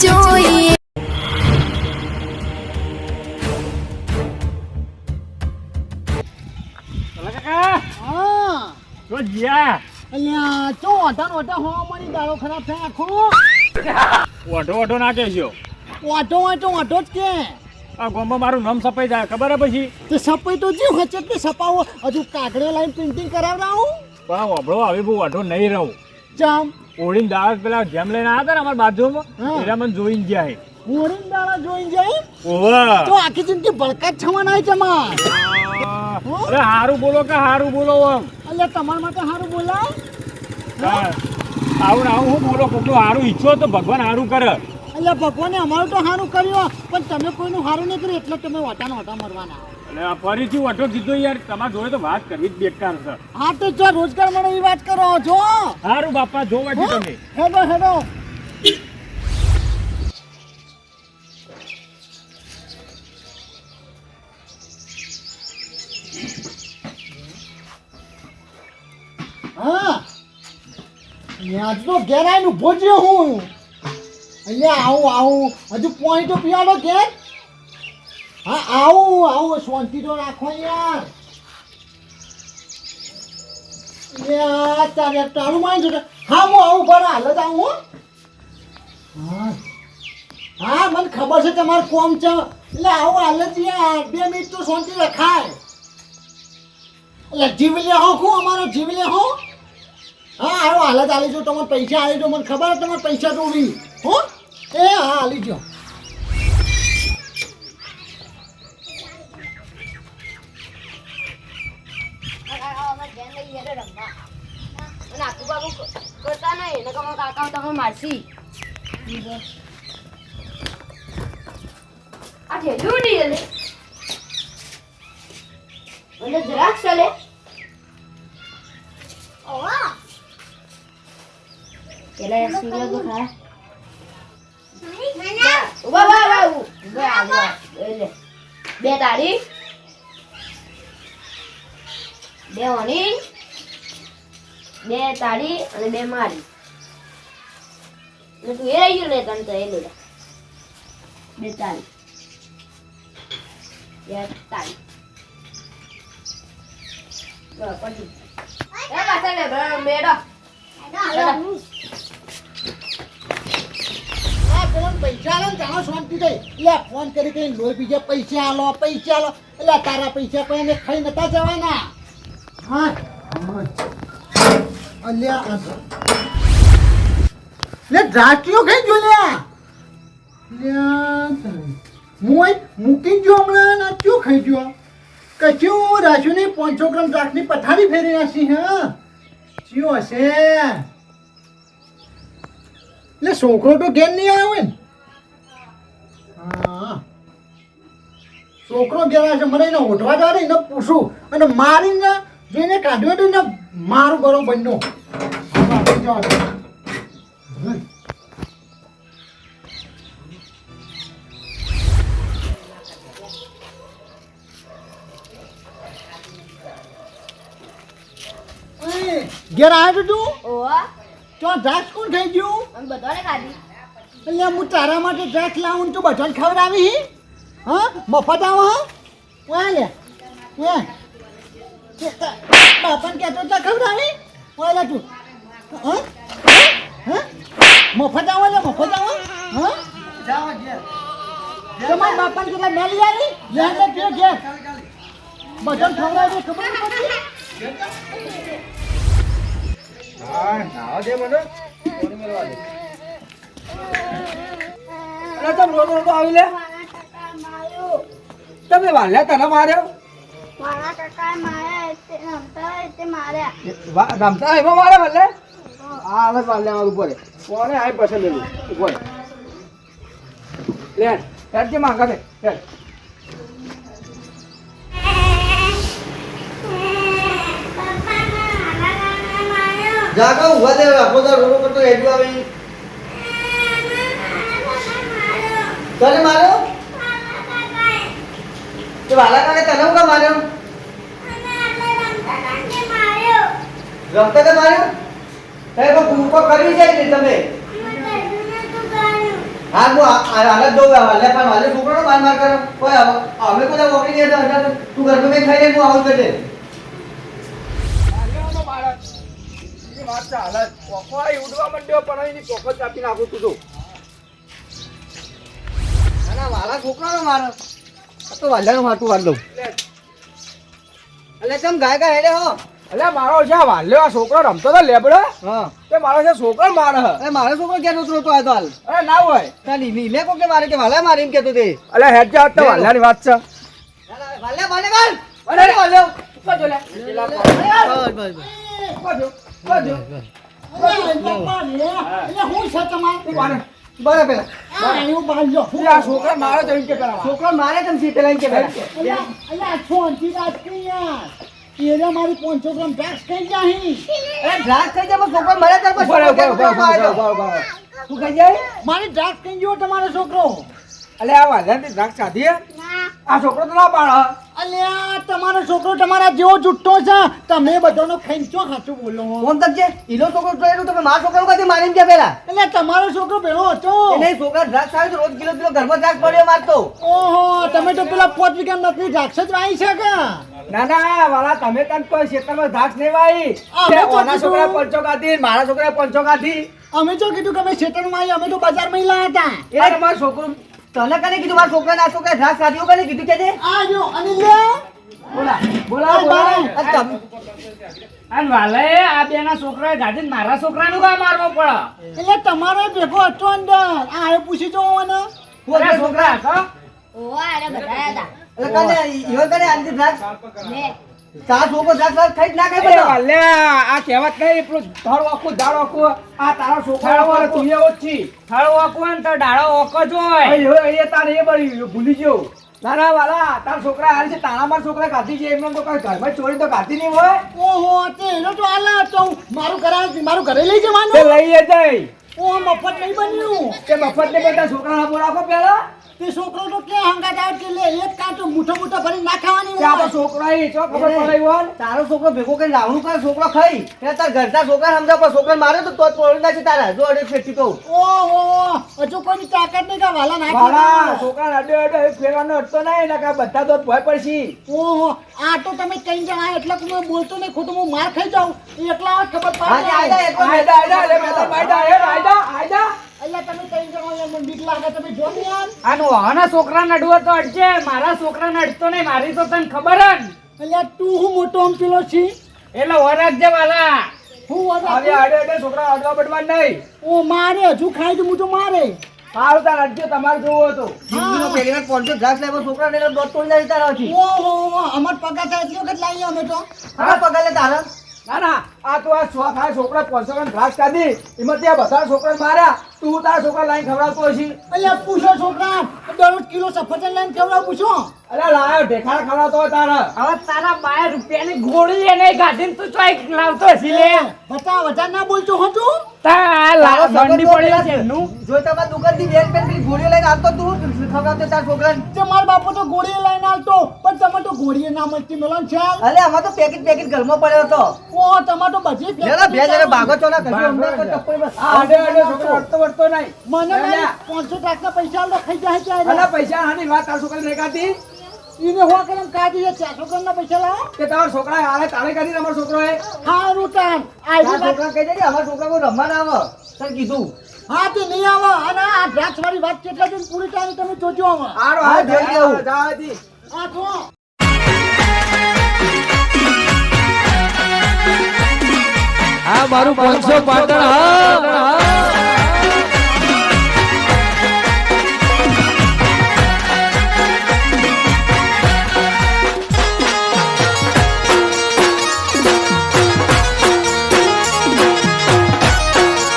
જોઈએ. તો જ્યા અલ્યા ચો ઓટા હો મારી દાડો ખરાબ થાય આખો ઓઢો ના કહેજો. ઓટો હોય તો ઓટો જ કે આ ગોમમાં મારું નામ સપાઈ જાય ખબર હે પછી તે સપાઈ તો જીવ હચે કે સપાવો હજુ કાગડે લાઈન પ્રિન્ટિંગ કરાવડાવું પણ ઓભળો હવે બહુ ઓઢો નહીં રહું. ચમ ઓળીને દાળ પેલા જેમ લઈને આવ્યા હતા ને અમારા બાજુમાં એરા મને જોઈને ગયા હે. હોડીન દાડા જોઈને જાય ઓવા તો આખી જિંદગી ભડકાત છવાના જમા અરે હારું બોલો કે હારું બોલો આમ અલ્યા તમારા માટે હારું બોલાય આવું હું બોલો કોકનું હારું ઈચ્છો તો ભગવાન હારું કરે. અલ્યા ભગવાને અમારું તો સારું કર્યું પણ તમે કોઈનું સારું નહીં કર્યું એટલે તમે ઓટા મરવાના. એટલે ફરીથી ઓઢો કીધો યાર તમારા જોડે તો વાત કરવી જ બેકાર છે. હા તો જો રોજગાર મળે એ વાત કરો જો હારું બાપા જોવા છે તમે હેડો હેડો હા આજ તો ઘેર આવીને ઉભો જ રહ્યો હું. અહીંયા આવું હજુ પોઈન્ટ પીવાનો ઘેર. હા આવું શાંતિ તો રાખો યાર. તારે તારું માની જોડે હા હું આવું ભરા હાલ જ આવું હા મને ખબર છે તમારું કોમ છે એટલે આવું હાલ જ યાર 2 મિનિટ તો શાંતિ રખાય. એટલે જીવલે હો હું અમારો જીવલે હો હા આવો હાલત આલી જો તમારે પૈસા આવી જો મને ખબર તમારે પૈસા જોવી હો એ હા આલી જો જરાક ચાલે પેલા સિંગલ તો ખા ઉભા બે તાળી બે ઓની બે તાળી અને બે મારી તું એ રહી ગયું ને તને તો એ લે બે તાળી બે તાળી પછી પાછા લે બેડો પૈસા આલો જાણો શાંતિ થઈ એટલે ફોન કરી લોહી બીજે પૈસા આલો એટલે તારા પૈસા કોઈ એને ખાઈ નતા જવાના. હા અલ્યા લે રાટીઓ ખાઈ જો લ્યા મૂકી જો હમણાં નાચ્યો ખાઈ ગયો કચ્યું રાખ્યું નહીં 500 ગ્રામ દ્રાક્ષની પથારી ફેરી નાખી હા ચિયો હશે એટલે છોકરો તો ઘેર નહીં આવ્યો ને હા છોકરો ઘેર આવે છે મને એને ઓઢવા જવા એને પૂછું અને મારીને જોઈને કાઢ્યો તો ને મારું બરોબર નો ઘેર આવ્યો તું તો દ્રાક્ષ કોણ ખાઈ ગયું બધાને ખાધી એટલે હું તારા માટે દ્રાક્ષ લાવું તું બધાને ખવડાવી હા મફત આવો હા લે બાપાને કહેતો તો ખવડાવી ઓલા તું હા મફત આવો લે મફત આવો હા તમારા બાપાને કેટલા મેલી આવી યાદ રાખજો ઘેર બધાને ખવડાવી ખબર નહીં પડતી હા નાવા દે મને કોની મળવા દે અરે તમ રોતો આવી લે તમે વાલ્યા તને માર્યો મારા કાકા માર્યા એટલે માર્યા રમતા એમાં મારે વાલે હા હવે વાલ્યા મારું ઉપર કોને આય પસંદ લેવું ઉપર લે હેડ કે માંગા દે હેડ જાગો ઉભા દે આખો દા રોરો કરતો હેડ્યો આવી તને માર્યો તો વાલા કાકે તને કા માર્યો રમતા કે માર્યો હે કો ભૂકો કરી જાય ને તમે હા હું હાલત જોઉં વાલે પણ વાલે છોકરો માર કરે કોઈ અમે કોઈ ઓપી નહીં હતા તું ઘર પર ખાઈ લે હું આવું કરે વાત ચાલે પોખવાય ઉડવા માંડ્યો પણ એની પોખત કાપી નાખું તું તો ના વાલા છોકરાનો મારો આ તો વાલ્યાનો મારતું વાર દઉં એટલે કેમ ગાય ગાય હેડે હો અલ્યા મારો છે વાલ્યો આ છોકરો રમતો તો લેબડો હા તે મારો છે છોકરો મારે એ મારો છોકરો ક્યાં ઉતરો તો આ તો હાલ અરે ના હોય તાલી નીલે કો કે મારે કે વાલા મારે એમ કહેતો તે અલ્યા હેડ જા તો વાલ્યાની વાત છે વાલ્યા વાલે ગાલ અરે વાલ્યો ઉપર જો લે બસ બાજુ બાજુ અરે બાપા લે એટલે હું છે તમારે બરાબર પેલા એવું બાંધો આ છોકરા મારે તો એમ કે પેલા છોકરો મારે તમ સીટે લઈને કે પેલા અલ્યા છોંચી વાત કરી યાર તેરે મારી 500 ગ્રામ ડ્રગ્સ ખાઈ જાહી એ ડ્રાગ થઈ જાય છોકરો મળે તાર પર તું કઈ જાય મારી ડ્રગ્સ ખાઈ ગયો તમારો છોકરો અલ્યા આ વાલ્યાની દ્રાક્ષ સાધી આ છોકરો તો ના પાડે અલ્યા તમારો છોકરો તમારા જેવો જુઠ્ઠો છે તમે બધાનો ખેંચો સાચું બોલો કોણ તક છે ઈલો છોકરો જોયેલું તમે મારા છોકરો કદી મારીને કે પેલા એટલે તમારો છોકરો ભેળો હતો એને છોકરા ડ્રાગ ખાય તો રોજ કિલો ઘરમાં ડ્રાગ પડ્યો મારતો ઓહો તમે તો પેલા 5 વીઘા નકલી દ્રાક્ષ જ વાવી છે કે ના ના વાલા તમે તને કોઈ ક્ષેત્રમાં દ્રાક્ષ નહીં વાઈ અમે તો ઓના છોકરા પંચો કાઢી મારા છોકરા પંચો કાઢી અમે તો કીધું કે અમે ખેતરમાં આવી અમે તો બજારમાં લાયા હતા અરે મારો છોકરો તને કને કીધું મારા છોકરા ના છોકરા ડ્રાગ ખાધ્યો કને કીધું કે છે આ જો અને લે બોલા બોલા બોલા આ તમે અને વાલે આ બેના છોકરાએ ગાડીને મારા છોકરાનું કા મારવો પડે એટલે તમારો ભેગો હતો અંદર આ એ પૂછી જોવો ને અરે છોકરા કો ઓવા અરે બધા હતા એટલે કને ઈવન કને આલી ડ્રાગ મે તારા છોકરો ડ્રાગ ખાઈ જ ના ખાઈ અરે બધા વાલે આ કહેવત નહીં પેલું ધડ વાકું દાળ વાકું આ તારા છોકરા વાળો તું એવો જ છી થડ વાકું ને તો ડાળો ઓકો જ હોય એ તારે એ બળી ભૂલી ગયો ના ના વાલા તારા છોકરા હાલ છે તારા મારા છોકરા કાઢી છે એમને તો કોઈ ઘરમાં ચોરી તો કાઢી નહીં હોય ઓહો તે એનો તો આલા હતો મારું ઘરે લઈ તે જવાનું લઈએ જઈ ઓહો મફત નહીં બન્યું તે મફત ને બધા છોકરાના બોલ આપો પેલા તે છોકરો તો કે હંગાત આવે કે લે એક કાંટો મૂઠો મૂઠો ભરી નાખવાની ત્યાં તો છોકરા ઈ ચો ખબર પડે વોન તારો છોકરો ભેગો કરીને રાવણું કરે છોકરો ખાઈ એટલે તાર ઘરના છોકરા સમજા પણ છોકરા મારે તો તોડી નાખે તારા જો અડે ફેટી તો ઓહો હજુ કોઈની તાકાત નહીં કે વાલા વાલા નાખી છોકરા અડે અડે ફેરવાનો અડતો નહીં ને કે બધા તો ભય પડશી ઓહો આ તો તમે કઈ જણા એટલે કે હું બોલતો નહીં ખોટું હું માર ખાઈ જાઉં એટલા વાત ખબર હા પડે આયદા એક આયદા આયદા લે મેલા આયદા હે આયદા આયદા એટલે તમે કઈ જણા મને બીક લાગે તમે જો ને યાર આનો આના છોકરા નડવો તો અડજે મારા છોકરા નડતો નહીં મારી તો તને ખબર જ એટલે તું હું મોટો આમ પેલો છી એટલે વરાગ જે વાલા હું હવે અડે અડે છોકરા અડવા બડવા નહીં ઓ મારે હજુ ખાઈ દઉં હું તો મારે સારું તાર અડજો તમારે જોવો હતો જિંદગીનો પહેલી વાર પોન્ટો ડ્રાગ લાવ્યો છોકરાને એટલે દોઢ તોડી નાખી તારા થી ઓહો અમાર પગા થાય એટલી વખત લાવીએ અમે તો હા પગાર લે તારા ના ના આ તો આ શોખ આ છોકરા 500 ગ્રામ દ્રાક્ષ કાઢી એમાં ત્યાં બધા છોકરા માર્યા તું તારા છોકરા લાઈન ખવડાવતો હશી એટલે પૂછો છોકરા દરરોજ કિલો સફરજન લઈને કેવડા પૂછો અરે લાયો ઢેખાડા ખવડાવતો હોય તારા હવે તારા 12 રૂપિયાની ગોળી એને ગાડીને તું ચોઈક લાવતો હશી લે બતા વધારે ના બોલતો હો તું તા લાવો દંડી પડ્યો છે નું જો તમારા દુકાનથી બેન પેન પેલી ગોળીઓ લઈને આવતો તું ખવડાવતો તારા છોકરાને તે માર બાપો તો ગોળીએ લઈને આવતો પણ તમે તો ગોળીએ ના મળતી મેલન છે અલે આમાં તો પેકેટ ઘરમાં પડ્યો હતો ઓ તમાર તો બધી લેલા બે જણે ભાગો છો ના કશું હમણાં તો ટપ્પર બસ આ અડે અડે છોકરો અડતો વડતો નહીં મને લે, લે. 500 ટકા પૈસા આલો ખાઈ જાય છે અલા પૈસા હાની વાત તારા છોકરા નહીં કાઢી ઈને હો કરમ કાઢી છે 400 ગ્રામના પૈસા લાવો કે તારા છોકરા હાલે તારે કાઢી અમારો છોકરો હે હારું તાન તારા આવી વાત છોકરા કહી દે કે અમારા છોકરા કોઈ રમવા ના આવે તને કીધું હા તે નહીં આવે અને આ દ્રાક્ષ વાળી વાત કેટલા દિન પૂરી થાય તમે જોજો અમે આરો હા, હા જોઈ લેવું. જાવાજી આ જો આ મારું 500 પાટણ હા